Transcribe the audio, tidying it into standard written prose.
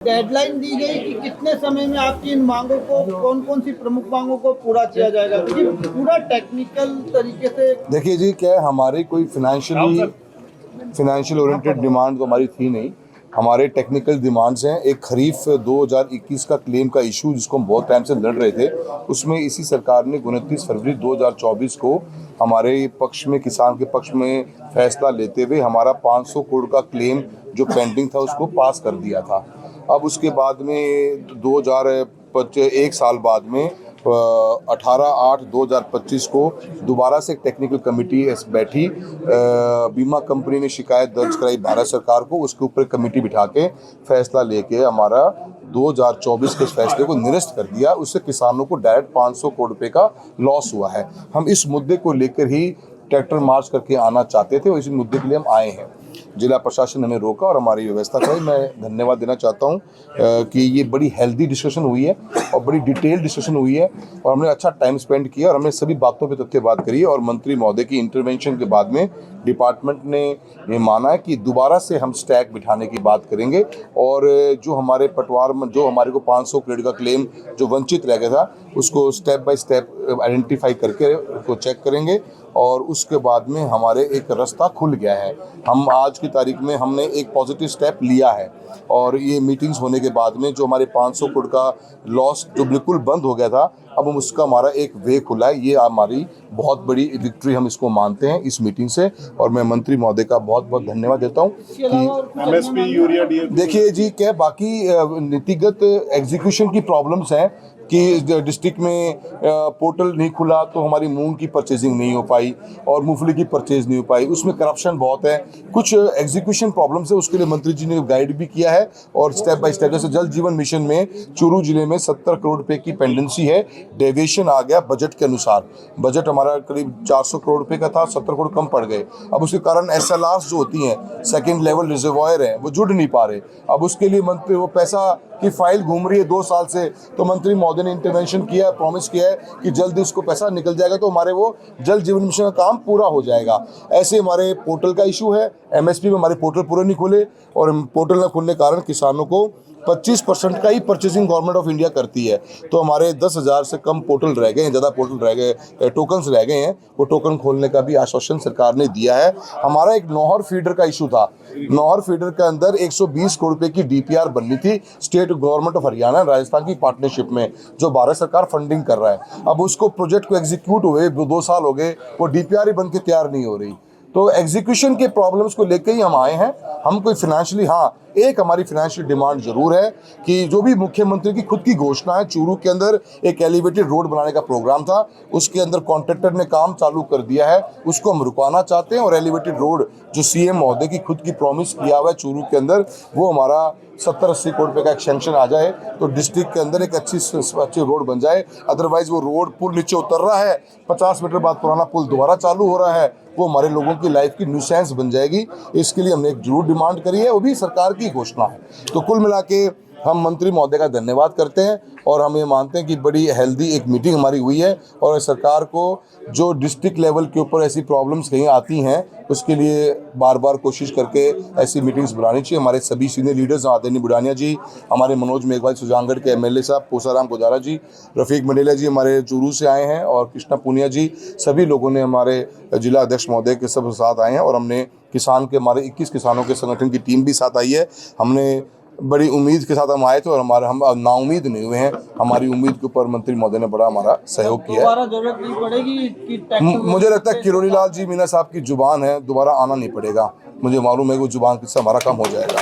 Deadline दी गई कि कितने समय में आपकी इन मांगों को, कौन कौन सी प्रमुख मांगों को पूरा किया जाएगा, क्योंकि पूरा टेक्निकल तरीके से। देखिए जी, क्या है, हमारी कोई फाइनेंशियल ओरिएंटेड डिमांड तो हमारी थी नहीं। हमारे टेक्निकल डिमांड्स हैं। एक खरीफ 2021 का क्लेम का इशू जिसको हम बहुत टाइम से लड़ रहे थे, उसमें इसी सरकार ने 29 फरवरी 2024 को हमारे पक्ष में, किसान के पक्ष में फैसला लेते हुए हमारा 500 करोड़ का क्लेम जो पेंडिंग था उसको पास कर दिया था। अब उसके बाद में 1 साल बाद में 18/8/2025 को दोबारा से एक टेक्निकल कमेटी बैठी। बीमा कंपनी ने शिकायत दर्ज कराई भारत सरकार को, उसके ऊपर कमेटी बिठा के फैसला लेके हमारा 2024 के फैसले को निरस्त कर दिया। उससे किसानों को डायरेक्ट 500 करोड़ रुपए का लॉस हुआ है। हम इस मुद्दे को लेकर ही ट्रैक्टर मार्च करके आना चाहते थे और इस मुद्दे के लिए हम आए हैं। जिला प्रशासन ने हमें रोका और हमारी व्यवस्था कराई। मैं धन्यवाद देना चाहता हूं कि ये बड़ी हेल्दी डिस्कशन हुई है और बड़ी डिटेल डिस्कशन हुई है और हमने अच्छा टाइम स्पेंड किया और हमने सभी बातों पे तथ्य बात करी है। और मंत्री महोदय की इंटरवेंशन के बाद में डिपार्टमेंट ने ये माना है कि दोबारा से हम स्टैक बिठाने की बात करेंगे और जो हमारे पटवार में जो हमारे को 500 करोड़ का क्लेम जो वंचित रह गया था उसको स्टेप बाय स्टेप आइडेंटिफाई करके उसको चेक करेंगे और उसके बाद में हमारे एक रास्ता खुल गया है। हम आज की तारीख में हमने एक पॉजिटिव स्टेप लिया है और ये मीटिंग्स होने के बाद में जो हमारे 500 करोड़ का लॉस जो बिल्कुल बंद हो गया था, अब हम उसका हमारा एक वे खुला है। ये हमारी बहुत बड़ी विक्ट्री हम इसको मानते हैं इस मीटिंग से और मैं मंत्री महोदय का बहुत बहुत धन्यवाद देता हूँ कि एमएसपी यूरिया देखिए जी, क्या बाकी नीतिगत एग्जीक्यूशन की प्रॉब्लम्स हैं कि डिस्ट्रिक्ट में पोर्टल नहीं खुला तो हमारी मूंग की परचेजिंग नहीं हो पाई और मूंगफली की परचेज नहीं हो पाई। उसमें करप्शन बहुत है, कुछ एग्जीक्यूशन प्रॉब्लम्स है, उसके लिए मंत्री जी ने गाइड भी किया है और स्टेप बाय स्टेप। जैसे जल जीवन मिशन में चूरू जिले में 70 करोड़ रुपए की पेंडेंसी है, डेविएशन आ गया बजट के अनुसार। बजट हमारा करीब 400 करोड़ रुपए का था, 70 करोड़ कम पड़ गए। अब उसके कारण SLRs जो होती हैं, सेकेंड लेवल रिजर्वायर है, वो जुड़ नहीं पा रहे। अब उसके लिए मंत्री वो पैसा की फाइल घूम रही है 2 साल से, तो मंत्री महोदय ने इंटरवेंशन किया है, प्रॉमिस किया है कि जल्दी उसको पैसा निकल जाएगा तो हमारे वो जल जीवन मिशन का काम पूरा हो जाएगा। ऐसे हमारे पोर्टल का इशू है, MSP में हमारे पोर्टल पूरे नहीं खुले और पोर्टल न खुलने के कारण किसानों को 25% का ही परचेजिंग गवर्नमेंट ऑफ इंडिया करती है, तो हमारे 10,000 से कम पोर्टल रह गए हैं, ज़्यादा पोर्टल रह गए, टोकन्स रह गए हैं। वो टोकन खोलने का भी आश्वासन सरकार ने दिया है। हमारा एक नौहर फीडर का इशू था, नौहर फीडर के अंदर 120 करोड़ रुपए की DPR बननी थी state government of Haryana Rajasthan की पार्टनरशिप में, जो भारत सरकार फंडिंग कर रहा है। अब उसको प्रोजेक्ट को एग्जीक्यूट हुए 2 साल हो गए, वो DPR ही बन के तैयार नहीं हो रही। तो एग्जीक्यूशन के प्रॉब्लम्स को लेकर ही हम आए हैं। हम कोई फाइनेंशियली, हाँ, एक हमारी फाइनेंशियल डिमांड जरूर है कि जो भी मुख्यमंत्री की खुद की घोषणा है, चूरू के अंदर एक एलिवेटेड रोड बनाने का प्रोग्राम था, उसके अंदर कॉन्ट्रैक्टर ने काम चालू कर दिया है, उसको हम रुकवाना चाहते हैं और एलिवेटेड रोड जो CM महोदय की खुद की प्रॉमिस किया हुआ है चूरू के अंदर, वो हमारा 70-80 करोड़ रुपए का एक सैंक्शन आ जाए तो डिस्ट्रिक्ट के अंदर एक अच्छी रोड बन जाए। अदरवाइज वो रोड पुल नीचे उतर रहा है, 50 मीटर बाद पुराना पुल दोबारा चालू हो रहा है, वो हमारे लोगों की लाइफ की न्यूसेंस बन जाएगी। इसके लिए हमने एक जरूर डिमांड करी है, वो भी सरकार की घोषणा है। तो कुल मिला के हम मंत्री महोदय का धन्यवाद करते हैं और हम ये मानते हैं कि बड़ी हेल्दी एक मीटिंग हमारी हुई है और सरकार को जो डिस्ट्रिक्ट लेवल के ऊपर ऐसी प्रॉब्लम्स कहीं आती हैं उसके लिए बार बार कोशिश करके ऐसी मीटिंग्स बुलानी चाहिए। हमारे सभी सीनियर लीडर्स, आदरणीय बुढ़ानिया जी, हमारे मनोज मेघवाल सुजानगढ़ के MLA साहब, पोसाराम गोजारा जी, रफीक मंडेला जी हमारे चूरू से आए हैं और कृष्णा पूनिया जी, सभी लोगों ने हमारे जिला अध्यक्ष महोदय के सब साथ आए हैं और हमने किसान के हमारे 21 किसानों के संगठन की टीम भी साथ आई है। हमने बड़ी उम्मीद के साथ हम आए थे और हम नाउम्मीद नहीं हुए हैं। हमारी उम्मीद के ऊपर मंत्री महोदय ने बड़ा हमारा सहयोग किया है। जरूरत नहीं पड़ेगी कि मुझे लगता है किरोड़ी लाल जी मीना साहब की जुबान है, दोबारा आना नहीं पड़ेगा। मुझे मालूम है वो जुबान से हमारा काम हो जाएगा।